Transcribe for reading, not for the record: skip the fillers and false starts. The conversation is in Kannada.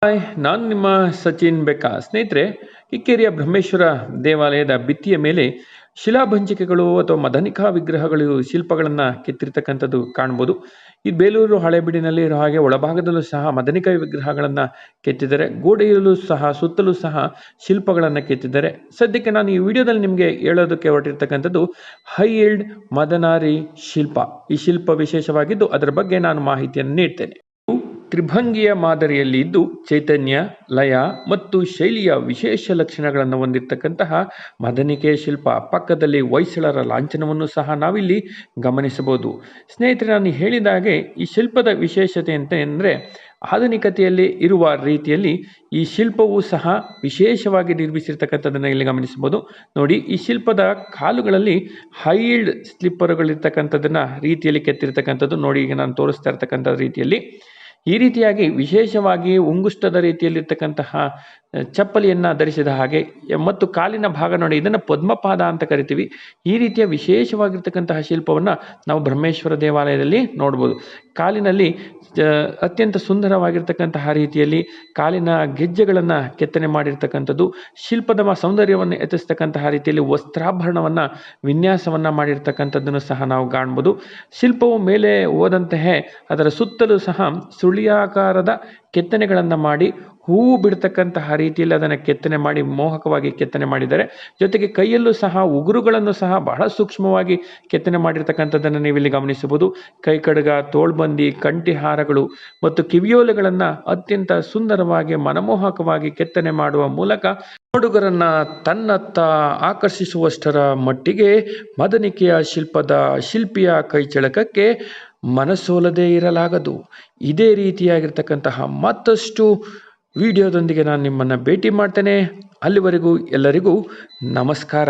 ಹಾಯ್, ನಾನು ನಿಮ್ಮ ಸಚಿನ್ ಬೆಕ್ಕ. ಸ್ನೇಹಿತರೆ, ಕಿಕ್ಕೇರಿಯ ಬ್ರಹ್ಮೇಶ್ವರ ದೇವಾಲಯದ ಭಿತ್ತಿಯ ಮೇಲೆ ಶಿಲಾಭಂಜಿಕೆಗಳು ಅಥವಾ ಮದನಿಕಾ ವಿಗ್ರಹಗಳು ಶಿಲ್ಪಗಳನ್ನು ಕೆತ್ತಿರ್ತಕ್ಕಂಥದ್ದು ಕಾಣ್ಬೋದು. ಈ ಬೇಲೂರು ಹಳೆಬೀಡಿನಲ್ಲಿ ಇರೋ ಹಾಗೆ ಒಳಭಾಗದಲ್ಲೂ ಸಹ ಮದನಿಕಾ ವಿಗ್ರಹಗಳನ್ನು ಕೆತ್ತಿದ್ದಾರೆ. ಗೋಡೆಯಲ್ಲೂ ಸಹ ಸುತ್ತಲೂ ಸಹ ಶಿಲ್ಪಗಳನ್ನು ಕೆತ್ತಿದ್ದಾರೆ. ಸದ್ಯಕ್ಕೆ ನಾನು ಈ ವಿಡಿಯೋದಲ್ಲಿ ನಿಮಗೆ ಹೇಳೋದಕ್ಕೆ ಹೊರಟಿರ್ತಕ್ಕಂಥದ್ದು ಹೈ ಈಲ್ಡ್ ಮದನಾರಿ ಶಿಲ್ಪ. ಈ ಶಿಲ್ಪ ವಿಶೇಷವಾಗಿದ್ದು ಅದರ ಬಗ್ಗೆ ನಾನು ಮಾಹಿತಿಯನ್ನು ನೀಡ್ತೇನೆ. ತ್ರಿಭಂಗಿಯ ಮಾದರಿಯಲ್ಲಿ ಇದ್ದು ಚೈತನ್ಯ, ಲಯ ಮತ್ತು ಶೈಲಿಯ ವಿಶೇಷ ಲಕ್ಷಣಗಳನ್ನು ಹೊಂದಿರತಕ್ಕಂತಹ ಮದನಿಕೆ ಶಿಲ್ಪ. ಪಕ್ಕದಲ್ಲಿ ಹೊಯ್ಸಳರ ಲಾಂಛನವನ್ನು ಸಹ ನಾವಿಲ್ಲಿ ಗಮನಿಸಬಹುದು. ಸ್ನೇಹಿತರೆ, ನಾನು ಹೇಳಿದ ಹಾಗೆ ಈ ಶಿಲ್ಪದ ವಿಶೇಷತೆ ಅಂತ ಅಂದರೆ ಆಧುನಿಕತೆಯಲ್ಲಿ ಇರುವ ರೀತಿಯಲ್ಲಿ ಈ ಶಿಲ್ಪವು ಸಹ ವಿಶೇಷವಾಗಿ ನಿರ್ಮಿಸಿರ್ತಕ್ಕಂಥದ್ದನ್ನು ಇಲ್ಲಿ ಗಮನಿಸಬಹುದು. ನೋಡಿ, ಈ ಶಿಲ್ಪದ ಕಾಲುಗಳಲ್ಲಿ ಹೈಲ್ಡ್ ಸ್ಲಿಪ್ಪರ್ಗಳಿರ್ತಕ್ಕಂಥದ್ದನ್ನ ರೀತಿಯಲ್ಲಿ ಕೆತ್ತಿರ್ತಕ್ಕಂಥದ್ದು ನೋಡಿ. ಈಗ ನಾನು ತೋರಿಸ್ತಾ ಇರ್ತಕ್ಕಂಥ ರೀತಿಯಲ್ಲಿ ಈ ರೀತಿಯಾಗಿ ವಿಶೇಷವಾಗಿ ಉಂಗುಷ್ಟದ ರೀತಿಯಲ್ಲಿರ್ತಕ್ಕಂತಹ ಚಪ್ಪಲಿಯನ್ನು ಧರಿಸಿದ ಹಾಗೆ ಮತ್ತು ಕಾಲಿನ ಭಾಗ ನೋಡಿ, ಇದನ್ನು ಪದ್ಮಪಾದ ಅಂತ ಕರಿತೀವಿ. ಈ ರೀತಿಯ ವಿಶೇಷವಾಗಿರ್ತಕ್ಕಂತಹ ಶಿಲ್ಪವನ್ನು ನಾವು ಬ್ರಹ್ಮೇಶ್ವರ ದೇವಾಲಯದಲ್ಲಿ ನೋಡ್ಬೋದು. ಕಾಲಿನಲ್ಲಿ ಅತ್ಯಂತ ಸುಂದರವಾಗಿರ್ತಕ್ಕಂತಹ ರೀತಿಯಲ್ಲಿ ಕಾಲಿನ ಗೆಜ್ಜೆಗಳನ್ನು ಕೆತ್ತನೆ ಮಾಡಿರ್ತಕ್ಕಂಥದ್ದು, ಶಿಲ್ಪದ ಸೌಂದರ್ಯವನ್ನು ಹೆಚ್ಚಿಸ್ತಕ್ಕಂತಹ ರೀತಿಯಲ್ಲಿ ವಸ್ತ್ರಾಭರಣವನ್ನು ವಿನ್ಯಾಸವನ್ನು ಮಾಡಿರ್ತಕ್ಕಂಥದ್ದನ್ನು ಸಹ ನಾವು ಕಾಣ್ಬೋದು. ಶಿಲ್ಪವು ಮೇಲೆ ಹೋದಂತೆಯೇ ಅದರ ಸುತ್ತಲೂ ಸಹ ಸುಳಿಯಾಕಾರದ ಕೆತ್ತನೆಗಳನ್ನು ಮಾಡಿ ಹೂವು ಬಿಡ್ತಕ್ಕಂತಹ ರೀತಿಯಲ್ಲಿ ಅದನ್ನು ಕೆತ್ತನೆ ಮಾಡಿ ಮೋಹಕವಾಗಿ ಕೆತ್ತನೆ ಮಾಡಿದ್ದಾರೆ. ಜೊತೆಗೆ ಕೈಯಲ್ಲೂ ಸಹ ಉಗುರುಗಳನ್ನು ಸಹ ಬಹಳ ಸೂಕ್ಷ್ಮವಾಗಿ ಕೆತ್ತನೆ ಮಾಡಿರ್ತಕ್ಕಂಥದ್ದನ್ನು ನೀವಿಲ್ಲಿ ಗಮನಿಸಬಹುದು. ಕೈ ಕಡಗ, ತೋಳ್ಬಂದಿ, ಕಂಠಿಹಾರಗಳು ಮತ್ತು ಕಿವಿಯೋಲೆಗಳನ್ನು ಅತ್ಯಂತ ಸುಂದರವಾಗಿ ಮನಮೋಹಕವಾಗಿ ಕೆತ್ತನೆ ಮಾಡುವ ಮೂಲಕ ನೋಡುಗರನ್ನ ತನ್ನತ್ತ ಆಕರ್ಷಿಸುವಷ್ಟರ ಮಟ್ಟಿಗೆ ಮದನಿಕೆಯ ಶಿಲ್ಪದ ಶಿಲ್ಪಿಯ ಕೈಚಳಕಕ್ಕೆ ಮನಸೋಲದೇ ಇರಲಾಗದು. ಇದೇ ರೀತಿಯಾಗಿರ್ತಕ್ಕಂತಹ ಮತ್ತಷ್ಟು ವಿಡಿಯೋದೊಂದಿಗೆ ನಾನು ನಿಮ್ಮನ್ನು ಭೇಟಿ ಮಾಡ್ತೇನೆ. ಅಲ್ಲಿವರೆಗೂ ಎಲ್ಲರಿಗೂ ನಮಸ್ಕಾರ.